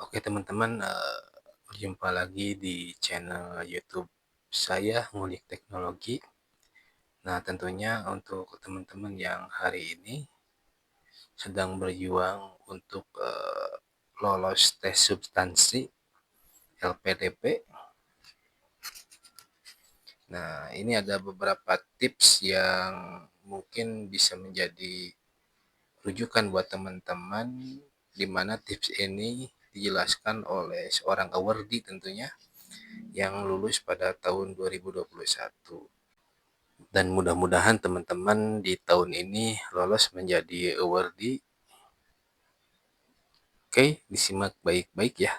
Oke teman-teman, berjumpa lagi di channel YouTube saya Ngulik Teknologi. Nah tentunya untuk teman-teman yang hari ini sedang berjuang untuk lolos tes substansi LPDP. Nah ini ada beberapa tips yang mungkin bisa menjadi rujukan buat teman-teman, di mana tips ini dijelaskan oleh seorang awardee tentunya yang lulus pada tahun 2021. Dan mudah-mudahan teman-teman di tahun ini lolos menjadi awardee. Oke, disimak baik-baik ya.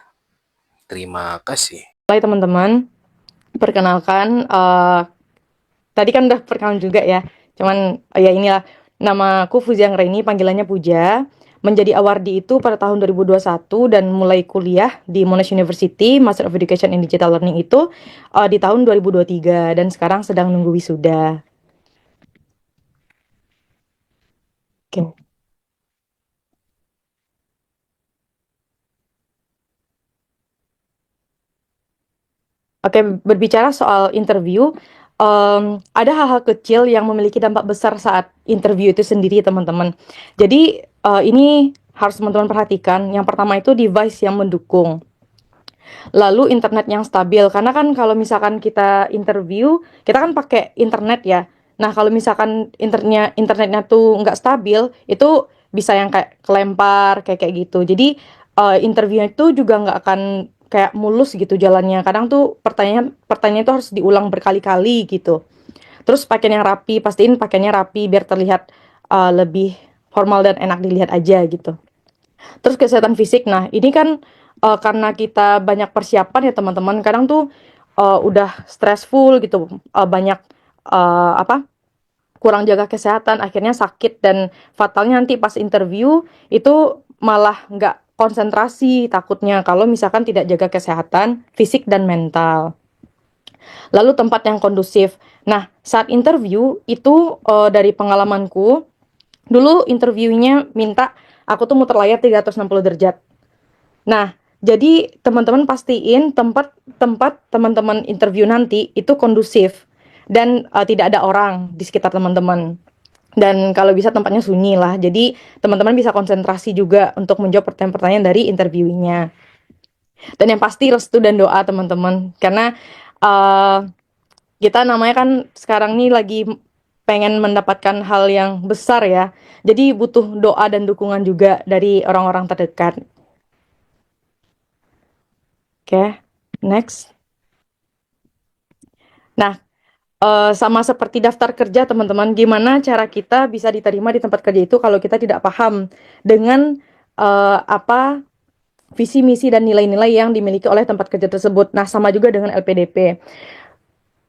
Terima kasih. Hai teman-teman, perkenalkan, tadi kan udah perkenalan juga ya. Cuman ya inilah, namaku Fuziang Reni, panggilannya Puja. Menjadi awardee itu pada tahun 2021 dan mulai kuliah di Monash University, Master of Education in Digital Learning itu di tahun 2023 dan sekarang sedang nunggu wisuda. Oke. Oke, berbicara soal interview, ada hal-hal kecil yang memiliki dampak besar saat interview itu sendiri, teman-teman. Jadi, ini harus teman-teman perhatikan. Yang pertama itu device yang mendukung. Lalu internet yang stabil, karena kan kalau misalkan kita interview, kita kan pakai internet ya. Nah, kalau misalkan internetnya tuh nggak stabil, itu bisa yang kayak kelempar, kayak gitu. Jadi, interviewnya itu juga nggak akan kayak mulus gitu jalannya. Kadang tuh pertanyaan itu harus diulang berkali-kali gitu. Terus pakaian yang rapi, pastiin pakaiannya rapi biar terlihat lebih formal dan enak dilihat aja gitu. Terus kesehatan fisik. Nah, ini kan karena kita banyak persiapan ya teman-teman. Kadang tuh udah stressful gitu, banyak apa? Kurang jaga kesehatan, akhirnya sakit dan fatalnya nanti pas interview itu malah nggak konsentrasi takutnya kalau misalkan tidak jaga kesehatan fisik dan mental. Lalu tempat yang kondusif. Nah, saat interview itu dari pengalamanku, dulu interviewnya minta aku tuh muter layar 360 derajat. Nah, jadi teman-teman pastiin tempat teman-teman interview nanti itu kondusif dan tidak ada orang di sekitar teman-teman. Dan kalau bisa tempatnya sunyi lah. Jadi teman-teman bisa konsentrasi juga untuk menjawab pertanyaan-pertanyaan dari interviewnya. Dan yang pasti restu dan doa teman-teman. Karena uh, kita namanya kan sekarang nih lagi pengen mendapatkan hal yang besar ya. Jadi butuh doa dan dukungan juga dari orang-orang terdekat. Oke, next. Nah, sama seperti daftar kerja teman-teman, gimana cara kita bisa diterima di tempat kerja itu kalau kita tidak paham dengan apa visi misi dan nilai-nilai yang dimiliki oleh tempat kerja tersebut. Nah, sama juga dengan LPDP.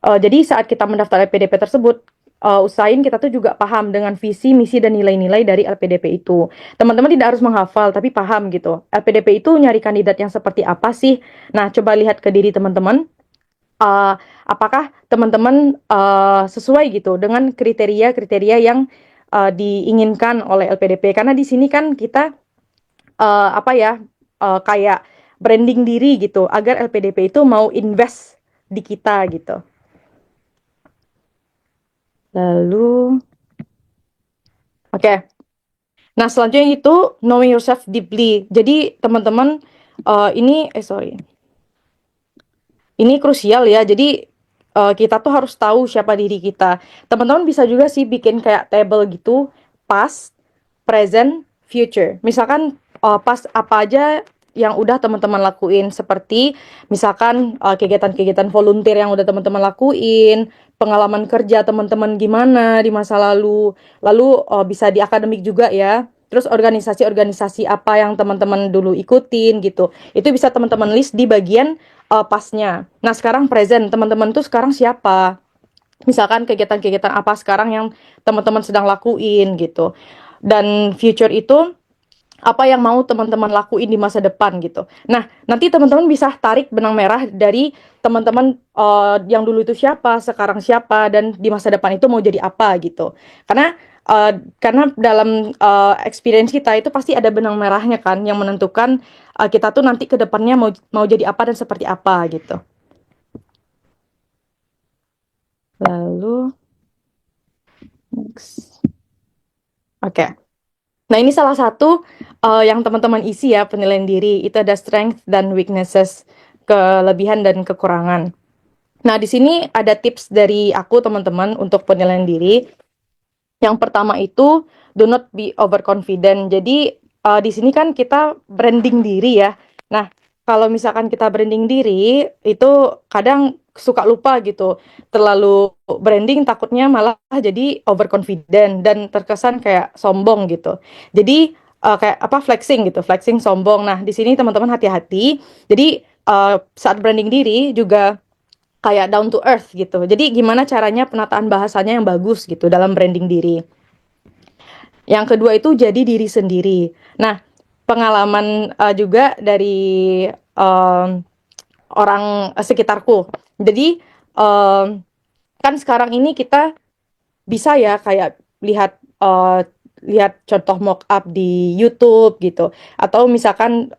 Jadi saat kita mendaftar LPDP tersebut, usahain kita tuh juga paham dengan visi misi dan nilai-nilai dari LPDP itu. Teman-teman tidak harus menghafal, tapi paham gitu. LPDP itu nyari kandidat yang seperti apa sih? Nah, coba lihat ke diri teman-teman, apakah teman-teman sesuai gitu dengan kriteria-kriteria yang diinginkan oleh LPDP? Karena di sini kan kita apa ya, kayak branding diri gitu agar LPDP itu mau invest di kita gitu. Lalu, oke. Nah, selanjutnya itu knowing yourself deeply. Jadi teman-teman, sorry. Ini krusial ya. Jadi kita tuh harus tahu siapa diri kita. Teman-teman bisa juga sih bikin kayak table gitu, past, present, future. Misalkan pas apa aja yang udah teman-teman lakuin, seperti misalkan kegiatan-kegiatan volunteer yang udah teman-teman lakuin, pengalaman kerja teman-teman gimana di masa lalu, lalu bisa di akademik juga ya. Terus organisasi-organisasi apa yang teman-teman dulu ikutin gitu. Itu bisa teman-teman list di bagian pasnya. Nah, sekarang present, teman-teman tuh sekarang siapa? Misalkan kegiatan-kegiatan apa sekarang yang teman-teman sedang lakuin gitu. Dan future itu apa yang mau teman-teman lakuin di masa depan gitu. Nah, nanti teman-teman bisa tarik benang merah dari teman-teman yang dulu itu siapa, sekarang siapa, dan di masa depan itu mau jadi apa gitu. Karena dalam experience kita itu pasti ada benang merahnya kan yang menentukan kita tuh nanti ke depannya mau jadi apa dan seperti apa gitu. Lalu next. Oke. Nah, ini salah satu yang teman-teman isi ya, penilaian diri. Itu ada strength dan weaknesses, kelebihan dan kekurangan. Nah, di sini ada tips dari aku teman-teman untuk penilaian diri. Yang pertama itu do not be overconfident. Jadi di sini kan kita branding diri ya. Nah, kalau misalkan kita branding diri itu kadang suka lupa gitu. Terlalu branding takutnya malah jadi overconfident dan terkesan kayak sombong gitu. Jadi kayak apa flexing gitu, flexing sombong. Nah, di sini teman-teman hati-hati. Jadi saat branding diri juga kayak down to earth gitu. Jadi gimana caranya penataan bahasanya yang bagus gitu dalam branding diri. Yang kedua itu jadi diri sendiri. Nah, pengalaman juga dari orang sekitarku. Jadi kan sekarang ini kita bisa ya kayak lihat lihat contoh mock up di YouTube gitu, atau misalkan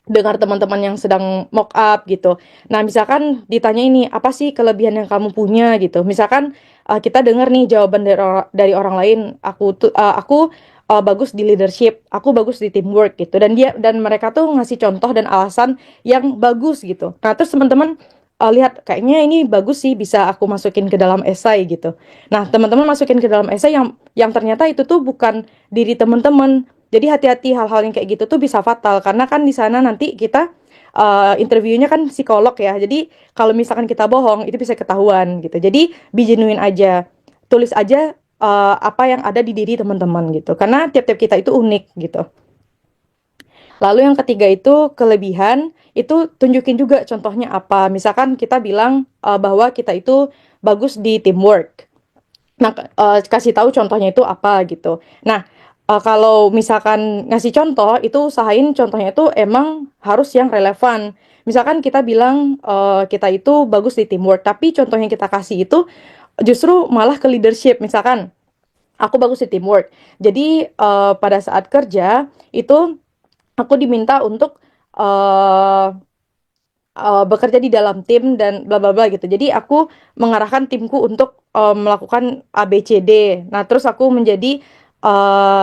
dengar teman-teman yang sedang mock up gitu. Nah, misalkan ditanya ini, apa sih kelebihan yang kamu punya gitu. Misalkan kita dengar nih jawaban dari orang lain, aku bagus di leadership, aku bagus di teamwork gitu. Dan mereka tuh ngasih contoh dan alasan yang bagus gitu. Nah, terus teman-teman lihat kayaknya ini bagus sih bisa aku masukin ke dalam esai gitu. Nah, teman-teman masukin ke dalam esai yang ternyata itu tuh bukan diri teman-teman. Jadi hati-hati hal-hal yang kayak gitu tuh bisa fatal karena kan di sana nanti kita interviewnya kan psikolog ya. Jadi kalau misalkan kita bohong itu bisa ketahuan gitu. Jadi be genuine aja. Tulis aja apa yang ada di diri teman-teman gitu. Karena tiap-tiap kita itu unik gitu. Lalu yang ketiga itu kelebihan, itu tunjukin juga contohnya apa. Misalkan kita bilang bahwa kita itu bagus di teamwork. Nah, kasih tahu contohnya itu apa gitu. Nah, kalau misalkan ngasih contoh, itu usahain contohnya itu emang harus yang relevan. Misalkan kita bilang kita itu bagus di teamwork, tapi contoh yang kita kasih itu justru malah ke leadership. Misalkan aku bagus di teamwork. Jadi pada saat kerja itu aku diminta untuk eh, bekerja di dalam tim dan bla bla bla gitu. Jadi aku mengarahkan timku untuk melakukan A B C D. Nah, terus aku menjadi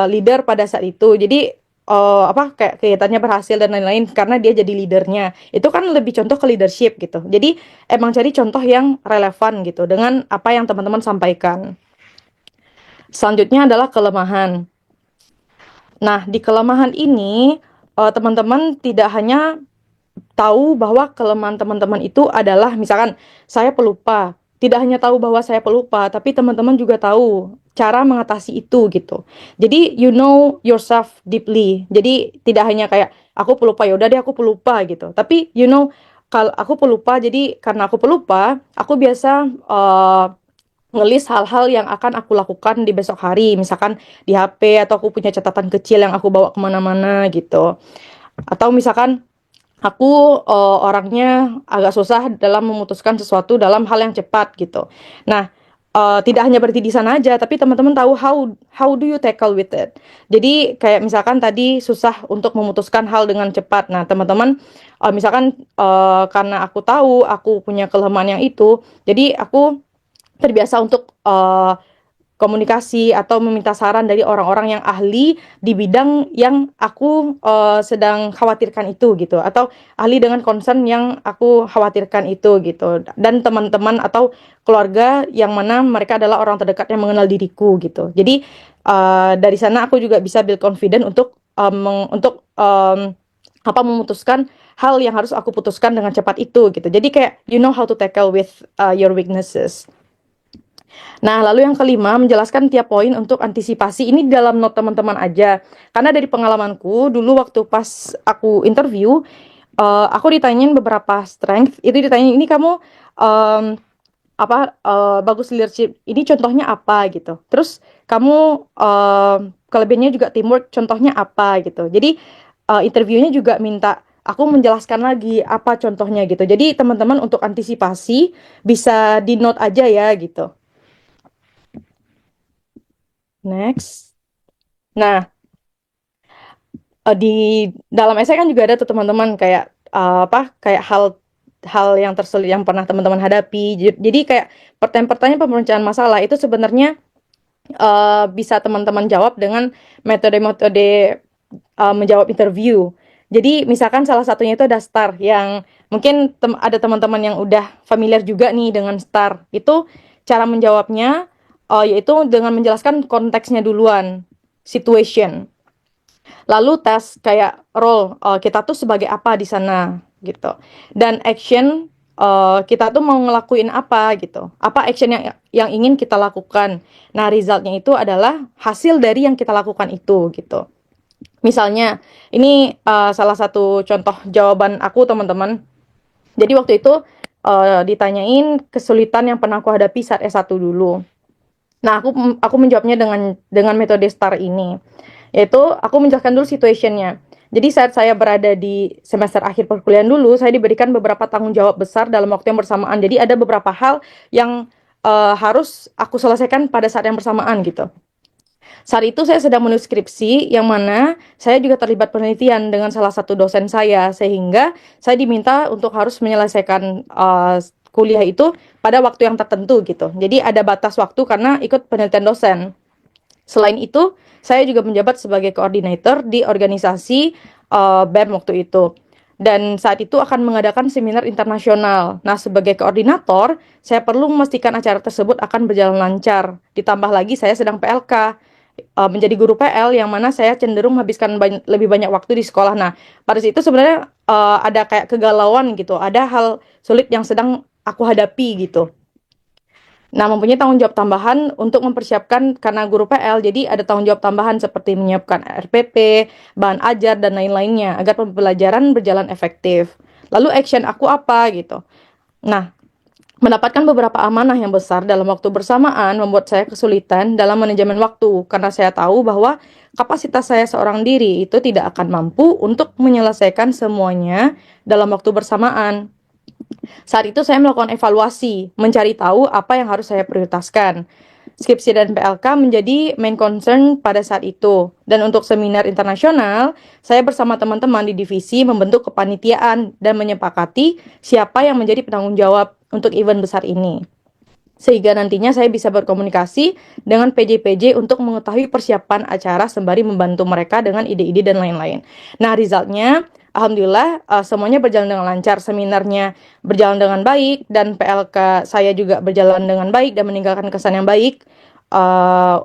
leader pada saat itu. Jadi apa kayak kegiatannya berhasil dan lain-lain karena dia jadi leadernya. Itu kan lebih contoh ke leadership gitu. Jadi emang cari contoh yang relevan gitu dengan apa yang teman-teman sampaikan. Selanjutnya adalah kelemahan. Nah, di kelemahan ini teman-teman tidak hanya tahu bahwa kelemahan teman-teman itu adalah misalkan saya pelupa. Tidak hanya tahu bahwa saya pelupa, tapi teman-teman juga tahu cara mengatasi itu gitu. Jadi you know yourself deeply. Jadi tidak hanya kayak aku pelupa ya udah deh aku pelupa gitu. Tapi you know kalau aku pelupa jadi karena aku pelupa, aku biasa ngelis hal-hal yang akan aku lakukan di besok hari. Misalkan di HP atau aku punya catatan kecil yang aku bawa kemana-mana gitu. Atau misalkan aku orangnya agak susah dalam memutuskan sesuatu dalam hal yang cepat gitu. Nah, tidak hanya berhenti di sana aja, tapi teman-teman tahu how do you tackle with it. Jadi kayak misalkan tadi susah untuk memutuskan hal dengan cepat. Nah, teman-teman misalkan karena aku tahu aku punya kelemahan yang itu, jadi aku terbiasa untuk komunikasi atau meminta saran dari orang-orang yang ahli di bidang yang aku sedang khawatirkan itu gitu, atau ahli dengan concern yang aku khawatirkan itu gitu, dan teman-teman atau keluarga yang mana mereka adalah orang terdekat yang mengenal diriku gitu. Jadi dari sana aku juga bisa build confident untuk apa memutuskan hal yang harus aku putuskan dengan cepat itu gitu. Jadi kayak you know how to tackle with your weaknesses. Nah, lalu yang kelima, menjelaskan tiap poin untuk antisipasi. Ini dalam note teman-teman aja. Karena dari pengalamanku, dulu waktu pas aku interview, aku ditanyain beberapa strength. Itu ditanyain, ini kamu um, bagus leadership. Ini contohnya apa gitu. Terus kamu kelebihannya juga teamwork. Contohnya apa gitu. Jadi interviewnya juga minta aku menjelaskan lagi apa contohnya gitu. Jadi teman-teman untuk antisipasi bisa di note aja ya gitu. Next. Nah, Di dalam essay kan juga ada tuh teman-teman kayak, kayak hal yang tersulit yang pernah teman-teman hadapi. Jadi kayak pertanyaan-pertanyaan pemecahan masalah itu sebenarnya, bisa teman-teman jawab dengan metode-metode, menjawab interview. Jadi misalkan salah satunya itu ada STAR yang mungkin ada teman-teman yang udah familiar juga nih dengan STAR. Itu cara menjawabnya, yaitu dengan menjelaskan konteksnya duluan, situation. Lalu tes kayak role, kita tuh sebagai apa di sana gitu. Dan action, kita tuh mau ngelakuin apa gitu. Apa action yang ingin kita lakukan. Nah, resultnya itu adalah hasil dari yang kita lakukan itu gitu. Misalnya, ini salah satu contoh jawaban aku teman-teman. Jadi waktu itu ditanyain kesulitan yang pernah aku hadapi saat S1 dulu. Nah, aku menjawabnya dengan metode STAR ini. Yaitu aku menjelaskan dulu situationnya. Jadi saat saya berada di semester akhir perkuliahan dulu, saya diberikan beberapa tanggung jawab besar dalam waktu yang bersamaan. Jadi ada beberapa hal yang harus aku selesaikan pada saat yang bersamaan gitu. Saat itu saya sedang menulis skripsi, yang mana saya juga terlibat penelitian dengan salah satu dosen saya, sehingga saya diminta untuk harus menyelesaikan kuliah itu pada waktu yang tertentu gitu. Jadi ada batas waktu karena ikut penelitian dosen. Selain itu, saya juga menjabat sebagai koordinator di organisasi BEM waktu itu. Dan saat itu akan mengadakan seminar internasional. Nah, sebagai koordinator, saya perlu memastikan acara tersebut akan berjalan lancar. Ditambah lagi saya sedang PLK, menjadi guru PL yang mana saya cenderung menghabiskan lebih banyak waktu di sekolah. Nah, pada situ sebenarnya ada kayak kegalauan gitu, ada hal sulit yang sedang aku hadapi gitu. Nah, mempunyai tanggung jawab tambahan untuk mempersiapkan karena guru PL, jadi ada tanggung jawab tambahan seperti menyiapkan RPP, bahan ajar, dan lain-lainnya agar pembelajaran berjalan efektif. Lalu action aku apa gitu. Nah, mendapatkan beberapa amanah yang besar dalam waktu bersamaan membuat saya kesulitan dalam manajemen waktu karena saya tahu bahwa kapasitas saya seorang diri itu tidak akan mampu untuk menyelesaikan semuanya dalam waktu bersamaan. Saat itu saya melakukan evaluasi, mencari tahu apa yang harus saya prioritaskan. Skripsi dan PLK menjadi main concern pada saat itu. Dan untuk seminar internasional, saya bersama teman-teman di divisi membentuk kepanitiaan dan menyepakati siapa yang menjadi penanggung jawab untuk event besar ini. Sehingga nantinya saya bisa berkomunikasi dengan PJ-PJ untuk mengetahui persiapan acara sembari membantu mereka dengan ide-ide dan lain-lain. Nah, resultnya alhamdulillah semuanya berjalan dengan lancar, seminarnya berjalan dengan baik, dan PLK saya juga berjalan dengan baik dan meninggalkan kesan yang baik, uh,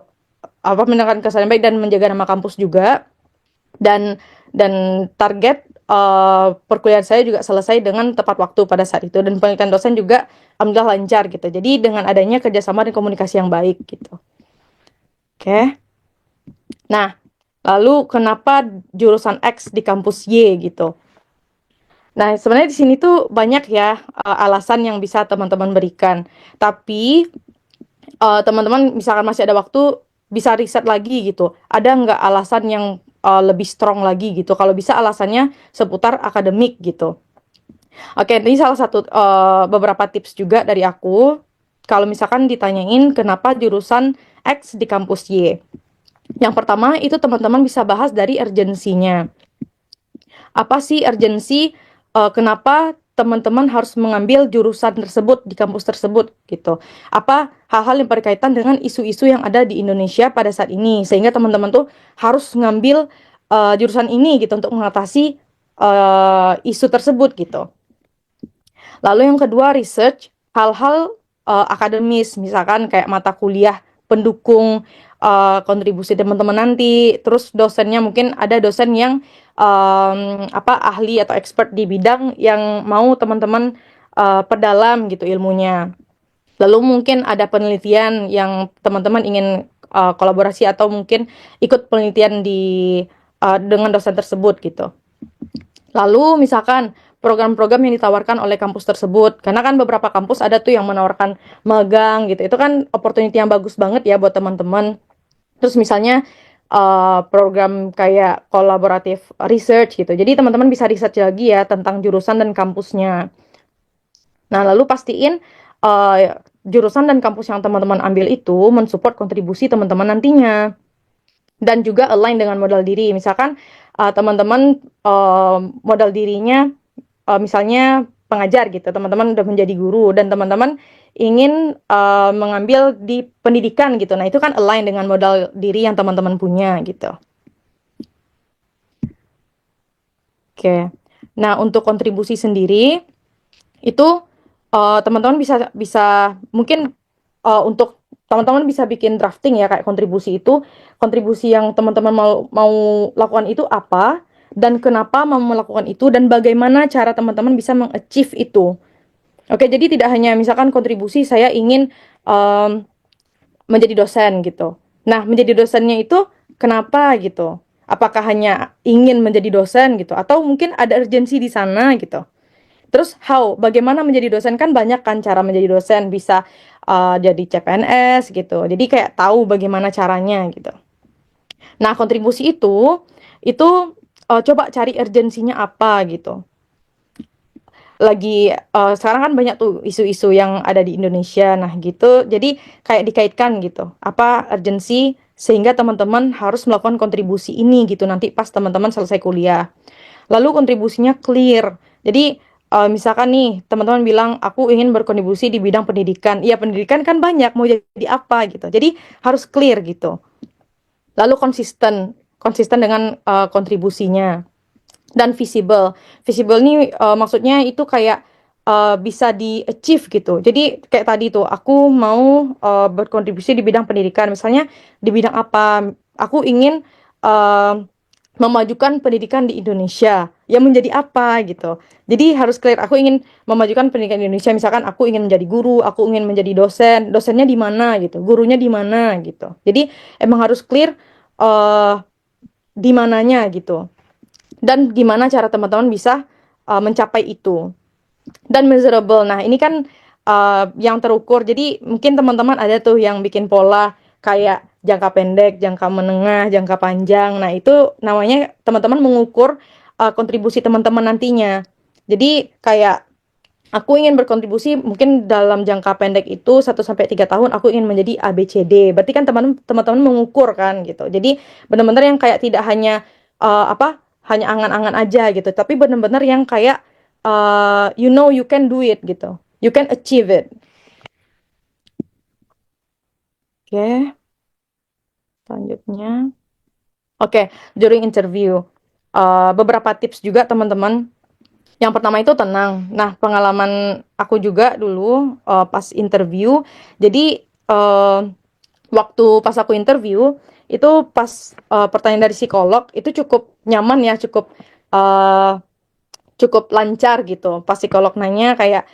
meninggalkan kesan yang baik dan menjaga nama kampus juga. Dan target perkuliahan saya juga selesai dengan tepat waktu pada saat itu, dan penelitian dosen juga alhamdulillah lancar gitu. Jadi dengan adanya kerjasama dan komunikasi yang baik gitu. Oke. Nah, lalu kenapa jurusan X di kampus Y gitu? Nah, sebenarnya di sini tuh banyak ya alasan yang bisa teman-teman berikan. Tapi teman-teman misalkan masih ada waktu, bisa riset lagi gitu. Ada nggak alasan yang lebih strong lagi gitu? Kalau bisa alasannya seputar akademik gitu. Oke, ini salah satu beberapa tips juga dari aku. Kalau misalkan ditanyain kenapa jurusan X di kampus Y. Yang pertama itu teman-teman bisa bahas dari urgensinya. Apa sih urgensi, kenapa teman-teman harus mengambil jurusan tersebut di kampus tersebut gitu. Apa hal-hal yang berkaitan dengan isu-isu yang ada di Indonesia pada saat ini, sehingga teman-teman tuh harus ngambil jurusan ini gitu untuk mengatasi isu tersebut gitu. Lalu yang kedua, research hal-hal akademis, misalkan kayak mata kuliah pendukung kontribusi teman-teman nanti. Terus dosennya mungkin ada dosen yang ahli atau expert di bidang yang mau teman-teman perdalam gitu ilmunya. Lalu mungkin ada penelitian yang teman-teman ingin kolaborasi atau mungkin ikut penelitian dengan dosen tersebut gitu. Lalu misalkan program-program yang ditawarkan oleh kampus tersebut, karena kan beberapa kampus ada tuh yang menawarkan magang gitu, itu kan opportunity yang bagus banget ya buat teman-teman. Terus misalnya program kayak kolaboratif research gitu, jadi teman-teman bisa research lagi ya tentang jurusan dan kampusnya. Nah, lalu pastiin jurusan dan kampus yang teman-teman ambil itu mensupport kontribusi teman-teman nantinya. Dan juga align dengan modal diri. Misalkan teman-teman modal dirinya misalnya pengajar gitu, teman-teman udah menjadi guru dan teman-teman ingin mengambil di pendidikan gitu. Nah, itu kan align dengan modal diri yang teman-teman punya gitu. Oke. Nah, untuk kontribusi sendiri itu teman-teman bisa bisa mungkin untuk teman-teman bisa bikin drafting ya kayak kontribusi yang teman-teman mau mau lakukan itu apa dan kenapa mau melakukan itu dan bagaimana cara teman-teman bisa mengachieve itu. Oke, jadi tidak hanya misalkan kontribusi saya ingin em, menjadi dosen gitu. Nah, menjadi dosennya itu kenapa gitu? Apakah hanya ingin menjadi dosen gitu atau mungkin ada urgensi di sana gitu. Terus bagaimana menjadi dosen kan banyak kan cara menjadi dosen bisa jadi CPNS gitu. Jadi kayak tahu bagaimana caranya gitu. Nah, kontribusi itu coba cari urgensinya apa gitu. Lagi sekarang kan banyak tuh isu-isu yang ada di Indonesia. Nah, gitu. Jadi kayak dikaitkan gitu. Apa urgensi sehingga teman-teman harus melakukan kontribusi ini gitu nanti pas teman-teman selesai kuliah. Lalu kontribusinya clear. Jadi misalkan nih teman-teman bilang aku ingin berkontribusi di bidang pendidikan. Iya, pendidikan kan banyak mau jadi apa gitu. Jadi harus clear gitu. Lalu konsisten, konsisten dengan kontribusinya dan visible. Visible ini maksudnya itu kayak bisa di achieve gitu. Jadi kayak tadi tuh aku mau berkontribusi di bidang pendidikan. Misalnya di bidang apa? Aku ingin uh, memajukan pendidikan di Indonesia. Ya menjadi apa gitu. Jadi harus clear. Aku ingin memajukan pendidikan di Indonesia. Misalkan aku ingin menjadi guru, aku ingin menjadi dosen. Dosennya di mana gitu. Gurunya di mana gitu. Jadi emang harus clear uh, di mananya gitu dan gimana cara teman-teman bisa mencapai itu dan measurable. Nah, ini kan yang terukur. Jadi mungkin teman-teman ada tuh yang bikin pola kayak jangka pendek, jangka menengah, jangka panjang. Nah, itu namanya teman-teman mengukur kontribusi teman-teman nantinya. Jadi kayak aku ingin berkontribusi mungkin dalam jangka pendek itu 1 sampai 3 tahun aku ingin menjadi ABCD. Berarti kan teman-teman mengukur kan gitu. Jadi benar-benar yang kayak tidak hanya apa hanya angan-angan aja gitu, tapi benar-benar yang kayak you know you can do it gitu. You can achieve it. Oke, selanjutnya. Oke, during interview. Beberapa tips juga teman-teman. Yang pertama itu tenang. Nah, pengalaman aku juga dulu pas interview. Jadi waktu pas aku interview itu pas pertanyaan dari psikolog itu cukup nyaman ya, cukup uh, cukup lancar gitu. Pas psikolog nanya kayak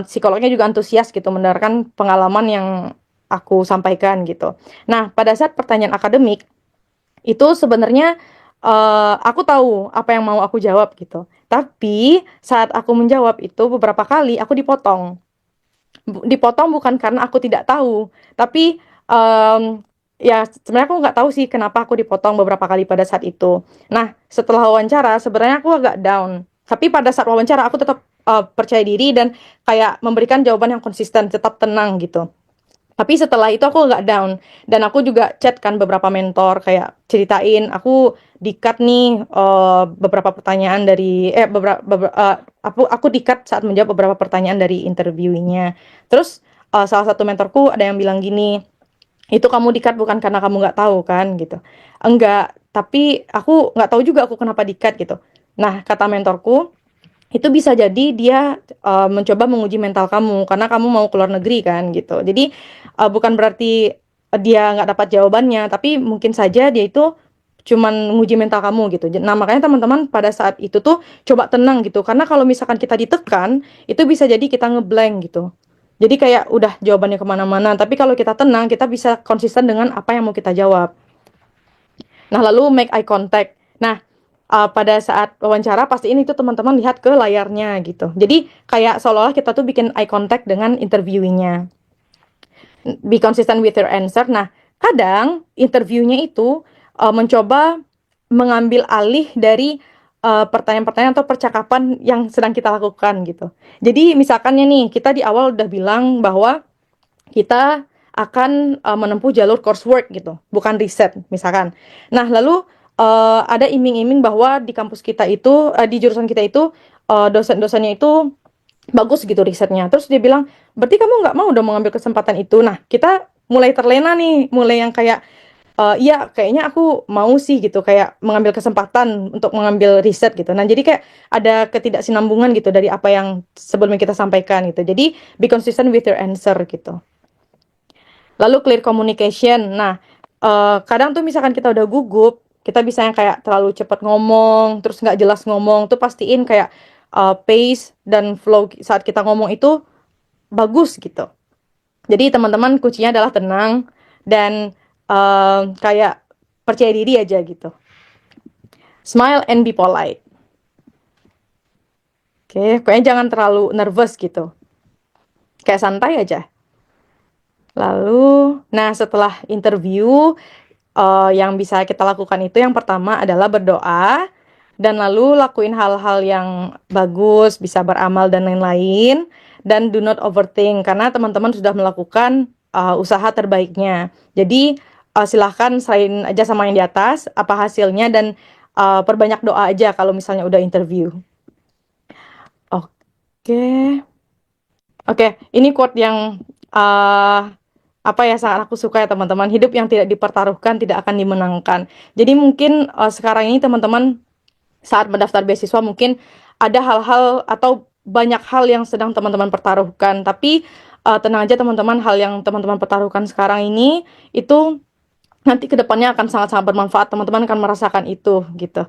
psikolognya juga antusias gitu mendengarkan pengalaman yang aku sampaikan gitu. Nah, pada saat pertanyaan akademik itu sebenarnya aku tahu apa yang mau aku jawab gitu. Tapi saat aku menjawab itu beberapa kali aku dipotong. Dipotong bukan karena aku tidak tahu, tapi ya sebenarnya aku nggak tahu sih kenapa aku dipotong beberapa kali pada saat itu. Nah, setelah wawancara sebenarnya aku agak down. Tapi pada saat wawancara aku tetap percaya diri dan kayak memberikan jawaban yang konsisten, tetap tenang gitu. Tapi setelah itu aku nggak down dan aku juga chat kan beberapa mentor kayak ceritain aku di-cut nih beberapa pertanyaan dari aku di-cut saat menjawab beberapa pertanyaan dari interviewingnya. Terus salah satu mentorku ada yang bilang gini, itu kamu di-cut bukan karena kamu nggak tahu kan gitu. Enggak, tapi aku nggak tahu juga aku kenapa di-cut gitu. Nah, kata mentorku, itu bisa jadi dia mencoba menguji mental kamu karena kamu mau keluar negeri kan gitu. Jadi bukan berarti dia nggak dapat jawabannya, tapi mungkin saja dia itu cuman menguji mental kamu gitu. Nah, makanya teman-teman pada saat itu tuh coba tenang gitu. Karena kalau misalkan kita ditekan, itu bisa jadi kita ngeblank gitu. Jadi kayak udah jawabannya kemana-mana. Tapi kalau kita tenang, kita bisa konsisten dengan apa yang mau kita jawab. Nah, lalu make eye contact. Nah, pada saat wawancara pastiin itu teman-teman lihat ke layarnya gitu. Jadi kayak seolah-olah kita tuh bikin eye contact dengan interviewingnya. Be consistent with your answer. Nah, kadang interviewnya itu mencoba mengambil alih dari pertanyaan-pertanyaan atau percakapan yang sedang kita lakukan gitu. Jadi misalkannya nih kita di awal udah bilang bahwa kita akan menempuh jalur coursework gitu, bukan riset misalkan. Nah, lalu ada iming-iming bahwa di kampus kita itu, di jurusan kita itu, dosen-dosennya itu bagus gitu risetnya. Terus dia bilang, berarti kamu nggak mau dong mengambil kesempatan itu. Nah, kita mulai terlena nih, mulai yang kayak, iya kayaknya aku mau sih gitu, kayak mengambil kesempatan untuk mengambil riset gitu. Nah, jadi kayak ada ketidaksinambungan gitu dari apa yang sebelumnya kita sampaikan gitu. Jadi, be consistent with your answer gitu. Lalu clear communication. Nah, kadang tuh misalkan kita udah gugup, kita bisa yang kayak terlalu cepat ngomong, terus nggak jelas ngomong, tuh pastiin kayak pace dan flow saat kita ngomong itu bagus gitu. Jadi teman-teman kuncinya adalah tenang dan kayak percaya diri aja gitu. Smile and be polite. Oke, pokoknya jangan terlalu nervous gitu. Kayak santai aja. Lalu, nah setelah interview, yang bisa kita lakukan itu yang pertama adalah berdoa, dan lalu lakuin hal-hal yang bagus, bisa beramal dan lain-lain, dan do not overthink, karena teman-teman sudah melakukan usaha terbaiknya. Jadi, silahkan serahin aja sama yang di atas, apa hasilnya, dan perbanyak doa aja kalau misalnya udah interview. Oke. Oke, ini quote yang apa ya sangat aku suka ya teman-teman. Hidup yang tidak dipertaruhkan tidak akan dimenangkan. Jadi mungkin sekarang ini teman-teman saat mendaftar beasiswa mungkin ada hal-hal atau banyak hal yang sedang teman-teman pertaruhkan. Tapi tenang aja teman-teman, hal yang teman-teman pertaruhkan sekarang ini itu nanti kedepannya akan sangat-sangat bermanfaat. Teman-teman akan merasakan itu gitu.